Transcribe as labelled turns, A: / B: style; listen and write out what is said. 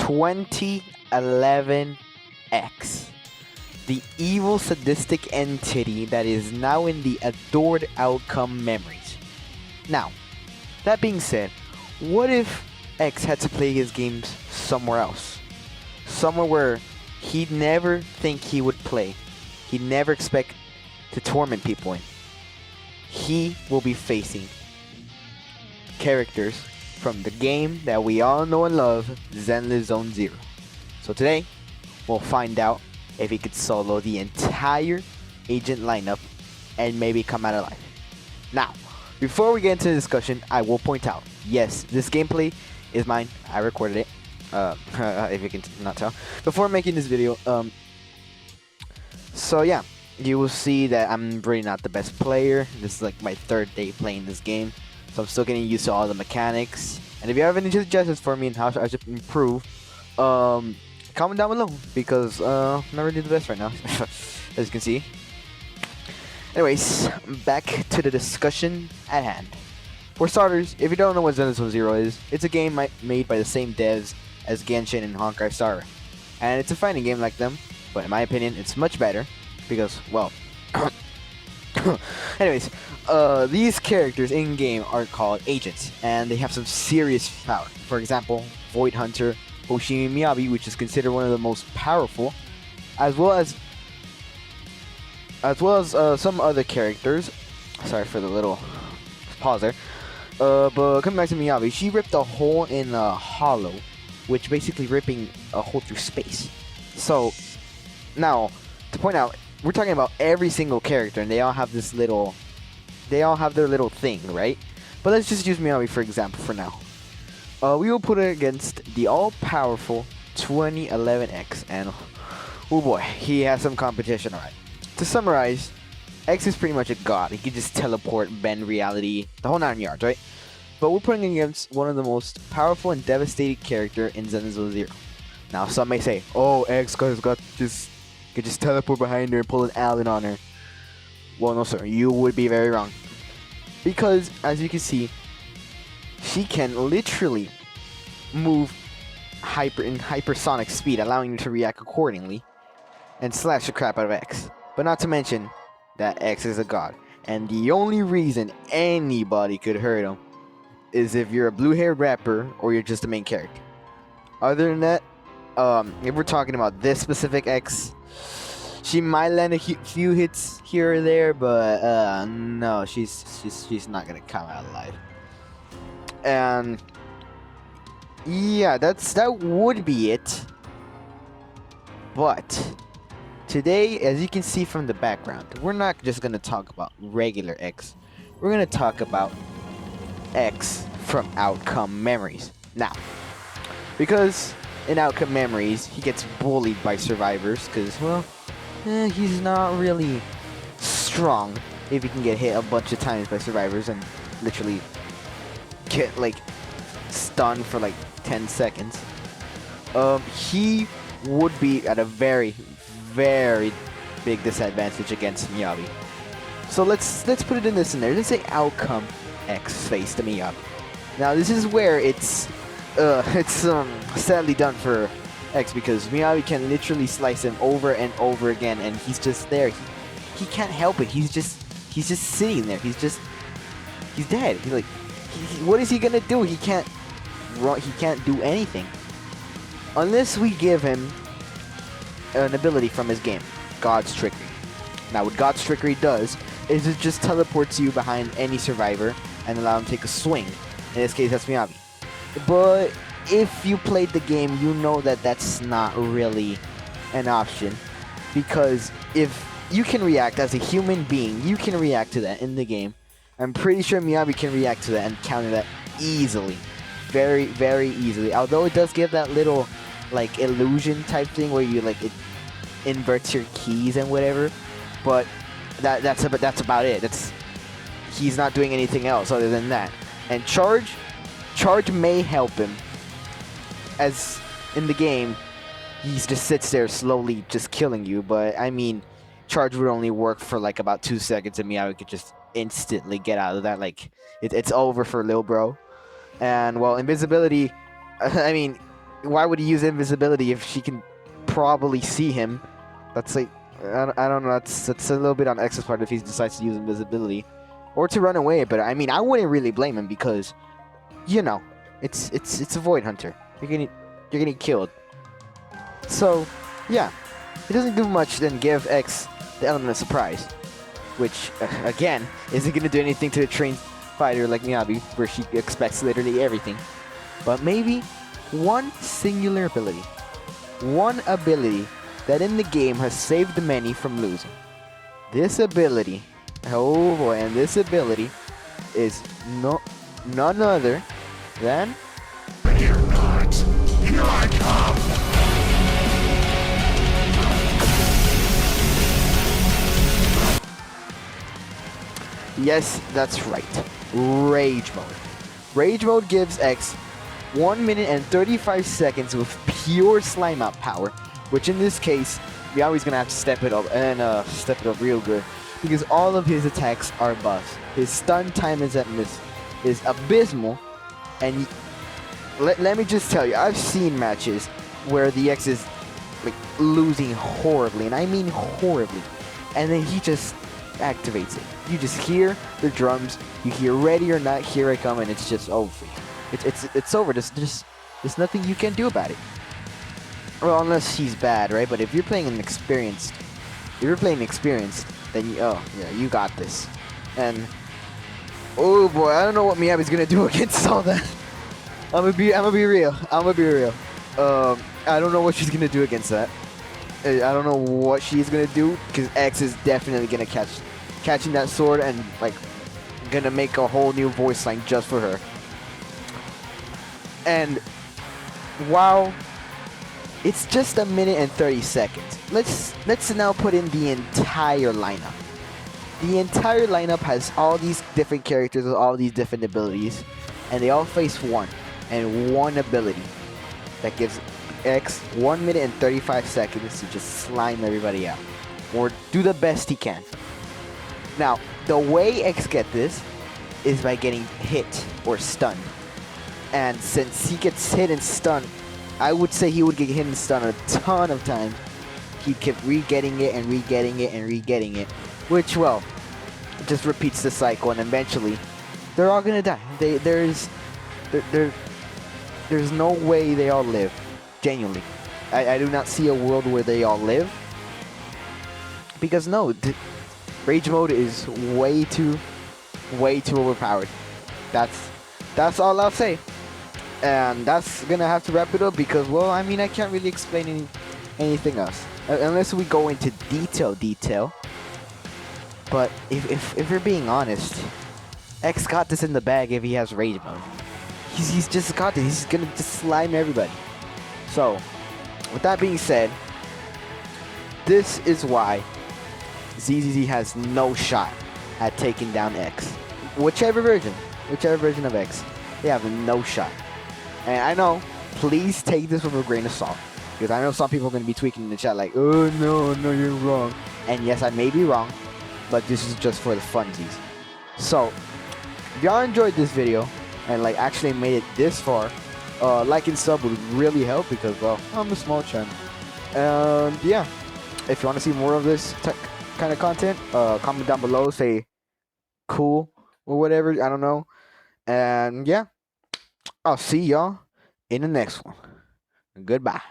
A: 2011X, the evil sadistic entity that is now in the adored outcome memories. Now, that being said, what if X had to play his games somewhere else? Somewhere where he'd never think he would play. He'd never expect to torment people in. He will be facing characters from the game that we all know and love, Zenless Zone Zero. So today, we'll find out if he could solo the entire agent lineup and maybe come out alive. Now, before we get into the discussion, I will point out, yes, this gameplay is mine. I recorded it. If you can not tell. Before making this video, so yeah, you will see that I'm really not the best player. This is like my third day playing this game, so I'm still getting used to all the mechanics. And if you have any suggestions for me on how I should improve, comment down below, because I'm not really the best right now, as you can see. Anyways, back to the discussion at hand. For starters, if you don't know what Zenless Zone Zero is, it's a game made by the same devs as Genshin and Honkai Star, and it's a fighting game like them, but in my opinion, it's much better because, well, anyways, these characters in game are called agents, and they have some serious power. For example, Void Hunter, Hoshimi Miyabi, which is considered one of the most powerful, as well as some other characters. Sorry for the little pause there. But coming back to Miyabi, she ripped a hole in a hollow, which basically ripping a hole through space. So now, to point out, we're talking about every single character, and they all have their little thing, right? But let's just use Miyabi for example for now. We will put it against the all-powerful 2011X, and oh boy, he has some competition, alright. To summarize, X is pretty much a god. He can just teleport, bend reality, the whole 9 yards, right? But we're putting against one of the most powerful and devastating character in Zenless Zone Zero. Now, some may say, "Oh, X could just teleport behind her and pull an Allen on her." Well, no, sir, you would be very wrong. Because, as you can see, she can literally move in hypersonic speed, allowing you to react accordingly and slash the crap out of X. But not to mention that X is a god, and the only reason anybody could hurt him is if you're a blue-haired rapper or you're just the main character. Other than that, if we're talking about this specific X, she might land a few hits here or there, but no, she's not gonna come out alive. And yeah, that would be it. But today, as you can see from the background, we're not just gonna talk about regular X. We're gonna talk about X from Outcome Memories. Now, because in Outcome Memories, he gets bullied by survivors because, well, he's not really strong if he can get hit a bunch of times by survivors and literally get, like, stunned for, like, 10 seconds. He would be at a very, very big disadvantage against Miyabi. So let's put it in this scenario. Let's say Outcome X face to Miyabi. Now this is where it's sadly done for X, because Miyabi can literally slice him over and over again, and he's just there. He can't help it. He's just sitting there. He's dead. What is he gonna do? He can't run. He can't do anything unless we give him an ability from his game, God's Trickery. Now what God's Trickery does is it just teleports you behind any survivor and allow him to take a swing. In this case, that's Miyabi. But if you played the game, you know that that's not really an option, because if you can react as a human being, you can react to that in the game. I'm pretty sure Miyabi can react to that and counter that easily. Very, very easily. Although it does give that little, like, illusion type thing where you, like, it inverts your keys and whatever. But that's about it. He's not doing anything else other than that. And Charge may help him, as in the game, he just sits there slowly just killing you. But, I mean, Charge would only work for, like, about 2 seconds, and Miyabi could just instantly get out of that. Like, it's over for Lil Bro. And, well, invisibility, I mean, why would he use invisibility if she can probably see him? That's like, I don't know. That's a little bit on X's part if he decides to use invisibility, or to run away. But I mean, I wouldn't really blame him because, you know, it's a void hunter. You're getting killed. So, yeah, it doesn't do much. Then give X the element of surprise, which again isn't gonna do anything to a trained fighter like Miyabi, where she expects literally everything. But maybe one singular ability. One ability that in the game has saved many from losing. This ability, oh boy, and this ability is none other than...
B: Fear not, here I come!
A: Yes, that's right. Rage mode. Rage mode gives X 1 minute and 35 seconds with pure slime out power, which in this case, we're always gonna have to step it up and step it up real good because all of his attacks are buffs. His stun time is abysmal, and let me just tell you, I've seen matches where the X is like losing horribly, and I mean horribly, and then he just activates it. You just hear the drums, you hear ready or not, here I come, and it's just over. It's over. There's nothing you can do about it. Well, unless he's bad, right? But if you're playing experienced, then you got this. And oh boy, I don't know what Miyabi's gonna do against all that. I'm gonna be real. I don't know what she's gonna do against that. I don't know what she's gonna do because X is definitely gonna catching that sword and like gonna make a whole new voice line just for her. And wow, it's just 1 minute and 30 seconds. Let's now put in the entire lineup. The entire lineup has all these different characters with all these different abilities, and they all face one ability that gives X 1 minute and 35 seconds to just slime everybody out or do the best he can. Now, the way X get this is by getting hit or stunned. And since he gets hit and stunned, I would say he would get hit and stunned a ton of times. He'd keep re-getting it and re-getting it and re-getting it, which, well, just repeats the cycle, and eventually they're all gonna die. There's no way they all live. Genuinely, I do not see a world where they all live, because no, rage mode is way too overpowered. That's all I'll say, and that's gonna have to wrap it up because, well, I mean, I can't really explain anything else unless we go into detail. But if we're being honest, X got this in the bag if he has rage mode. He's just got this. He's gonna just slime everybody. So, with that being said, this is why ZZZ has no shot at taking down X. Whichever version of X, they have no shot. And I know, please take this with a grain of salt, because I know some people are going to be tweaking in the chat like, oh no, you're wrong. And yes, I may be wrong, but this is just for the funsies. So, if y'all enjoyed this video and like actually made it this far, like and sub would really help because, well, I'm a small channel. And yeah, if you want to see more of this kind of content, comment down below, say cool or whatever, I don't know. And yeah, I'll see y'all in the next one. Goodbye.